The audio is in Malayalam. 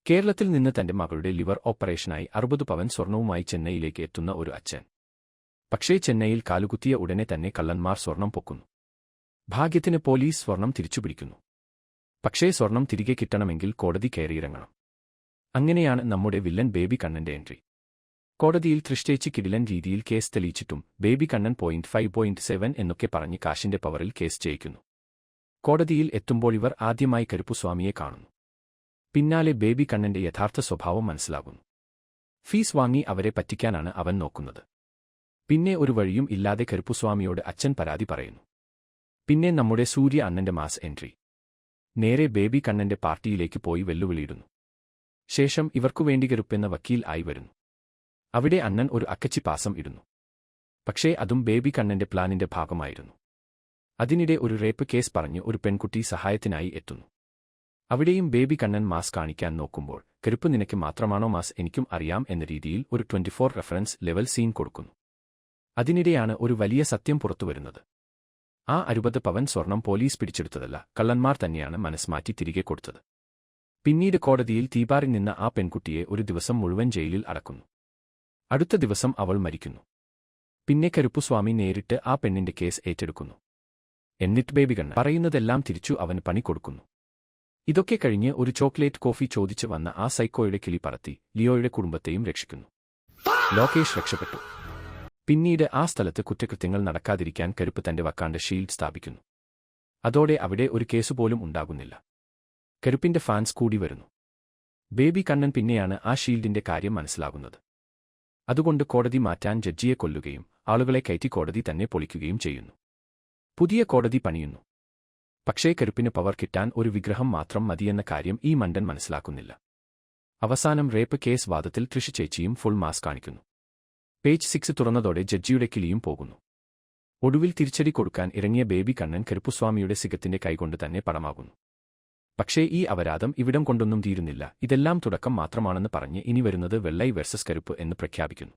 കേരളത്തിൽ നിന്ന് തന്റെ മകളുടെ ലിവർ ഓപ്പറേഷനായി 60 പവൻ സ്വർണവുമായി ചെന്നൈയിലേക്ക് എത്തുന്ന ഒരു അച്ഛൻ. പക്ഷേ ചെന്നൈയിൽ കാലുകുത്തിയ ഉടനെ തന്നെ കള്ളന്മാർ സ്വർണം പൊക്കുന്നു. ഭാഗ്യത്തിന് പോലീസ് സ്വർണം തിരിച്ചുപിടിക്കുന്നു. പക്ഷേ സ്വർണം തിരികെ കിട്ടണമെങ്കിൽ കോടതി കയറിയിറങ്ങണം. അങ്ങനെയാണ് നമ്മുടെ വില്ലൻ ബേബി കണ്ണന്റെ എൻട്രി. കോടതിയിൽ തൃഷ്ടിച്ച് കിടിലൻ രീതിയിൽ കേസ് തെളിയിച്ചിട്ടും ബേബി കണ്ണൻ 0.5.7 എന്നൊക്കെ പറഞ്ഞ് കാശിന്റെ പവറിൽ കേസ് ജയിക്കുന്നു. കോടതിയിൽ എത്തുമ്പോൾ ഇവർ ആദ്യമായി കരുപ്പുസ്വാമിയെ കാണുന്നു. പിന്നാലെ ബേബി കണ്ണന്റെ യഥാർത്ഥ സ്വഭാവം മനസ്സിലാകുന്നു. ഫീസ് വാങ്ങി അവരെ പറ്റിക്കാനാണ് അവൻ നോക്കുന്നത്. പിന്നെ ഒരു വഴിയും ഇല്ലാതെ കരുപ്പുസ്വാമിയോട് അച്ഛൻ പരാതി പറയുന്നു. പിന്നെ നമ്മുടെ സൂര്യ അണ്ണന്റെ മാസ് എൻട്രി. നേരെ ബേബി കണ്ണന്റെ പാർട്ടിയിലേക്ക് പോയി വെല്ലുവിളിയിടുന്നു. ശേഷം ഇവർക്കുവേണ്ടി കരുപ്പെന്ന വക്കീൽ ആയി വരുന്നു. അവിടെ അണ്ണൻ ഒരു അക്കച്ചി പാസം ഇടുന്നു. പക്ഷേ അതും ബേബി കണ്ണന്റെ പ്ലാനിന്റെ ഭാഗമായിരുന്നു. അതിനിടെ ഒരു റേപ്പ് കേസ് പറഞ്ഞ് ഒരു പെൺകുട്ടി സഹായത്തിനായി എത്തുന്നു. അവിടെയും ബേബി കണ്ണൻ മാസ് കാണിക്കാൻ നോക്കുമ്പോൾ കരുപ്പ് നിനക്ക് മാത്രമാണോ മാസ്, എനിക്കും അറിയാം എന്ന രീതിയിൽ ഒരു 24 റെഫറൻസ് ലെവൽ സീൻ കൊടുക്കുന്നു. അതിനിടെയാണ് ഒരു വലിയ സത്യം പുറത്തുവരുന്നത്. ആ 60 പവൻ സ്വർണം പോലീസ് പിടിച്ചെടുത്തതല്ല, കള്ളന്മാർ തന്നെയാണ് മനസ്മാറ്റി തിരികെ കൊടുത്തത്. പിന്നീട് കോടതിയിൽ തീപാറി നിന്ന ആ പെൺകുട്ടിയെ ഒരു ദിവസം മുഴുവൻ ജയിലിൽ അടക്കുന്നു. അടുത്ത ദിവസം അവൾ മരിക്കുന്നു. പിന്നെ കരുപ്പുസ്വാമി നേരിട്ട് ആ പെണ്ണിന്റെ കേസ് ഏറ്റെടുക്കുന്നു. എന്നിട്ട് ബേബി കണ്ണൻ പറയുന്നതെല്ലാം തിരിച്ചു അവന് പണി കൊടുക്കുന്നു. ഇതൊക്കെ കഴിഞ്ഞ് ഒരു ചോക്ലേറ്റ് കോഫി ചോദിച്ചു വന്ന ആ സൈക്കോയുടെ കിളി പറത്തി ലിയോയുടെ കുടുംബത്തെയും രക്ഷിക്കുന്നു. ലോകേഷ് രക്ഷപ്പെട്ടു. പിന്നീട് ആ സ്ഥലത്ത് കുറ്റകൃത്യങ്ങൾ നടക്കാതിരിക്കാൻ കരുപ്പ് തന്റെ വക്കാന്റെ ഷീൽഡ് സ്ഥാപിക്കുന്നു. അതോടെ അവിടെ ഒരു കേസുപോലും ഉണ്ടാകുന്നില്ല. കരുപ്പിന്റെ ഫാൻസ് കൂടി വരുന്നു. ബേബി കണ്ണൻ പിന്നെയാണ് ആ ഷീൽഡിന്റെ കാര്യം മനസ്സിലാകുന്നത്. അതുകൊണ്ട് കോടതി മാറ്റാൻ ജഡ്ജിയെ കൊല്ലുകയും ആളുകളെ കയറ്റി കോടതി തന്നെ പൊളിക്കുകയും ചെയ്യുന്നു. പുതിയ കോടതി പണിയുന്നു. പക്ഷേ കരുപ്പിന് പവർ കിട്ടാൻ ഒരു വിഗ്രഹം മാത്രം മതിയെന്ന കാര്യം ഈ മണ്ടൻ മനസ്സിലാക്കുന്നില്ല. അവസാനം റേപ്പ് കേസ് വാദത്തിൽ തൃഷ ചേച്ചിയും ഫുൾ മാസ് കാണിക്കുന്നു. പേജ് 6 തുറന്നതോടെ ജഡ്ജിയുടെ കിളിയും പോകുന്നു. ഒടുവിൽ തിരിച്ചടി കൊടുക്കാൻ ഇറങ്ങിയ ബേബി കണ്ണൻ കരുപ്പുസ്വാമിയുടെ സിഗത്തിന്റെ കൈകൊണ്ട് തന്നെ പടമാകുന്നു. പക്ഷേ ഈ അപരാധം ഇവിടം കൊണ്ടൊന്നും തീരുന്നില്ല. ഇതെല്ലാം തുടക്കം മാത്രമാണെന്ന് പറഞ്ഞ് ഇനി വരുന്നത് വെള്ളൈ വേഴ്സസ് കരുപ്പ് എന്ന് പ്രഖ്യാപിക്കുന്നു.